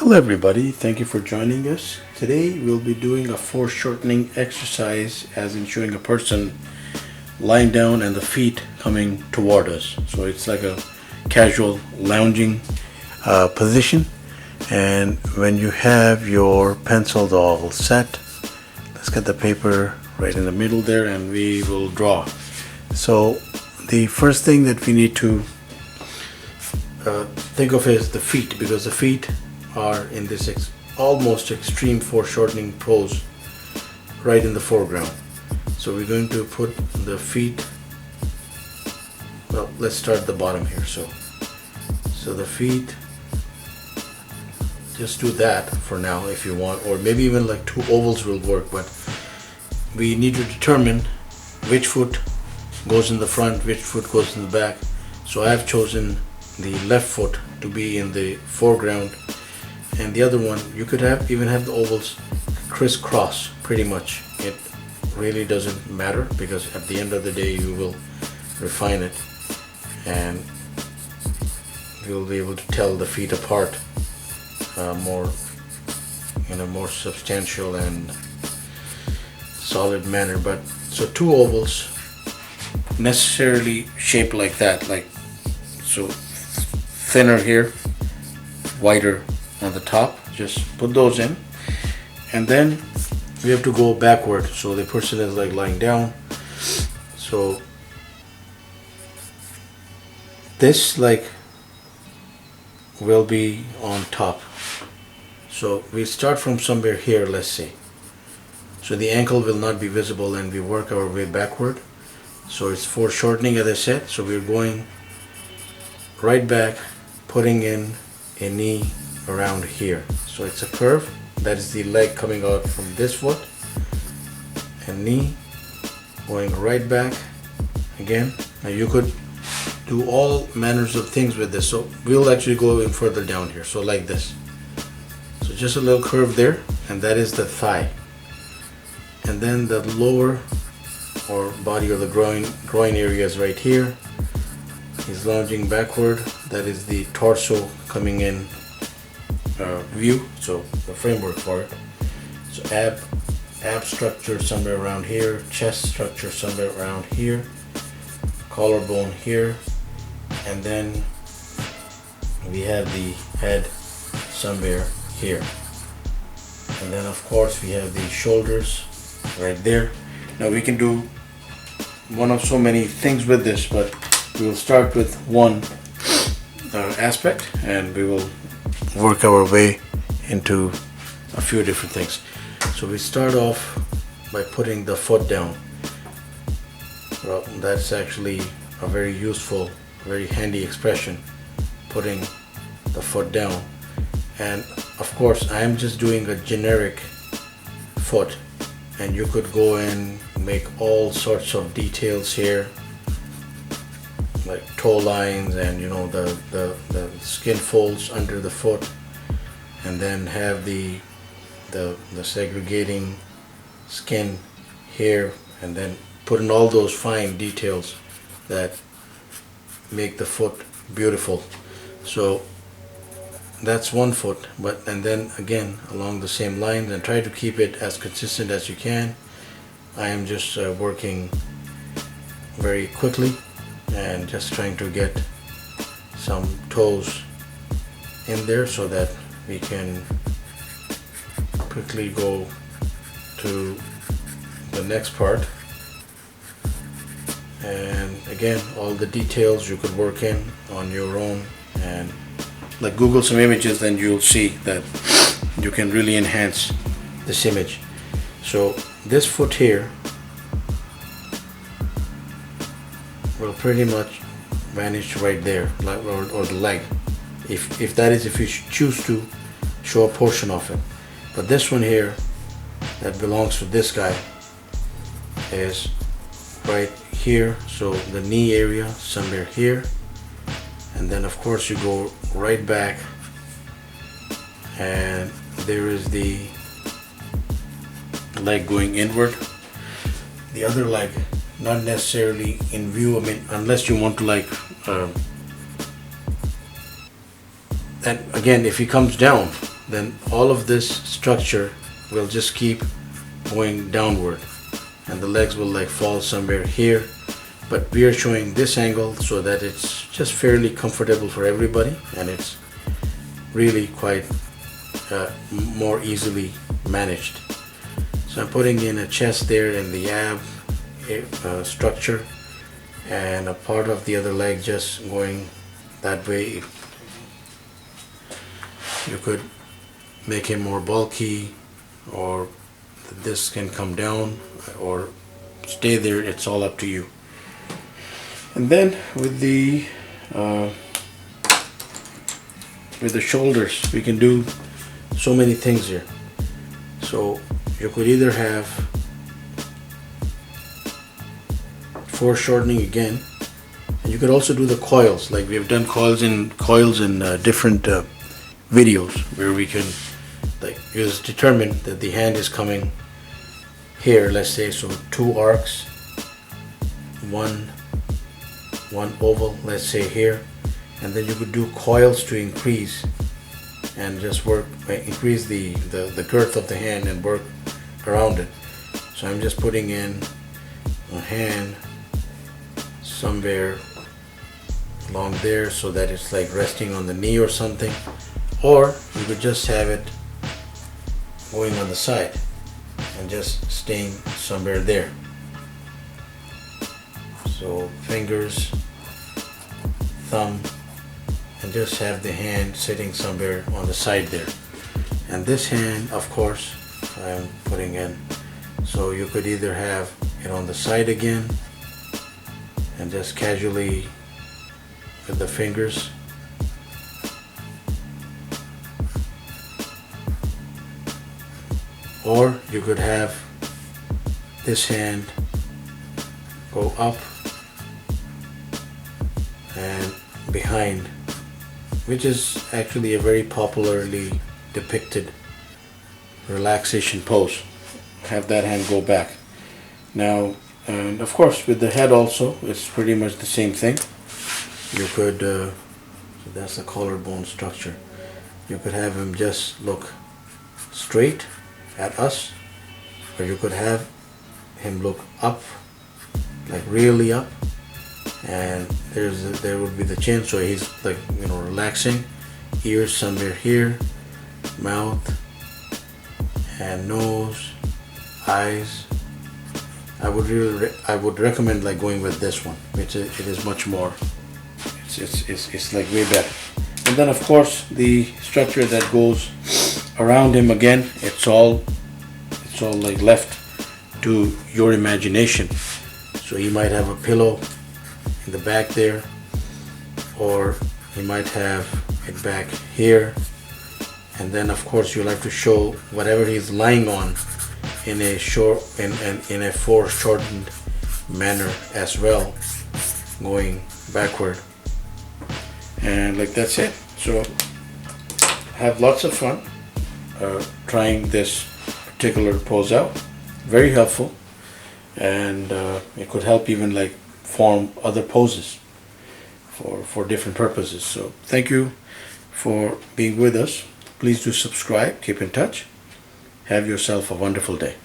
Hello everybody, thank you for joining us. Today we'll be doing a foreshortening exercise, as in showing a person lying down and the feet coming toward us. So it's like a casual lounging position. And when you have your pencils all set, let's get the paper right in the middle there and we will draw. So the first thing that we need to think of is the feet, because the feet are in this almost extreme foreshortening pose right in the foreground. So we're going to put the feet, well, let's start at the bottom here. So the feet, just do that for now if you want, or maybe even like two ovals will work, but we need to determine which foot goes in the front, which foot goes in the back. So I have chosen the left foot to be in the foreground, and the other one, you could even have the ovals crisscross pretty much. It really doesn't matter, because at the end of the day you will refine it and you'll be able to tell the feet apart more in a more substantial and solid manner. But so two ovals necessarily shaped like that, like so, thinner here, wider on the top, just put those in, and then we have to go backward. So the person is like lying down, so this like will be on top. So we start from somewhere here, let's say, so the ankle will not be visible, and we work our way backward. So it's foreshortening, as I said. So we're going right back, putting in a knee around here. So it's a curve. That is the leg coming out from this foot, and knee going right back again. Now you could do all manners of things with this, so we'll actually go even further down here. So like this, so just a little curve there, and that is the thigh. And then the lower or body or the groin area is right here. He's lounging backward. That is the torso coming in view, so the framework for it. So ab structure somewhere around here, chest structure somewhere around here, collarbone here, and then we have the head somewhere here, and then of course we have the shoulders right there. Now we can do one of so many things with this, but we will start with one aspect and we will work our way into a few different things. So we start off by putting the foot down. Well, that's actually a very useful, very handy expression, putting the foot down. And of course I am just doing a generic foot, and you could go and make all sorts of details here, like toe lines and the skin folds under the foot, and then have the segregating skin here, and then put in all those fine details that make the foot beautiful. So that's one foot, and then again along the same lines, and try to keep it as consistent as you can. I am just working very quickly and just trying to get some toes in there so that we can quickly go to the next part. And again, all the details you could work in on your own, and like Google some images, then you'll see that you can really enhance this image. So this foot here will pretty much vanish right there, like, or the leg, if you choose to show a portion of it. But this one here that belongs to this guy is right here, so the knee area somewhere here, and then of course you go right back, and there is the leg going inward. The other leg not necessarily in view, I mean, unless you want to like and again, if he comes down, then all of this structure will just keep going downward, and the legs will like fall somewhere here. But we are showing this angle so that it's just fairly comfortable for everybody, and it's really quite more easily managed. So I'm putting in a chest there in the ab structure, and a part of the other leg just going that way. You could make him more bulky, or this can come down or stay there. It's all up to you. And then with the shoulders, we can do so many things here. So you could either have foreshortening again, and you could also do the coils, like we have done coils in different videos, where we can like just determine that the hand is coming here, let's say. So 2 arcs, one oval, let's say here, and then you could do coils to increase and just increase the girth of the hand and work around it. So I'm just putting in a hand somewhere along there so that it's like resting on the knee or something, or you could just have it going on the side and just staying somewhere there. So fingers, thumb, and just have the hand sitting somewhere on the side there. And this hand, of course, I'm putting in, so you could either have it on the side again and just casually with the fingers, or you could have this hand go up and behind, which is actually a very popularly depicted relaxation pose. Have that hand go back. Now, and of course with the head also, it's pretty much the same thing. You could, so that's the collarbone structure. You could have him just look straight at us, or you could have him look up, like really up, and there would be the chin, so he's like, you know, relaxing. Ears somewhere here, mouth and nose, eyes. I would recommend like going with this one, which it is much more. It's like way better. And then of course the structure that goes around him, again, it's all like left to your imagination. So he might have a pillow in the back there, or he might have it back here, and then of course you'll have to show whatever he's lying on in a foreshortened manner as well, going backward, and like that's it. So have lots of fun trying this particular pose out. Very helpful, and it could help even like form other poses for different purposes. So thank you for being with us. Please do subscribe, keep in touch. Have yourself a wonderful day.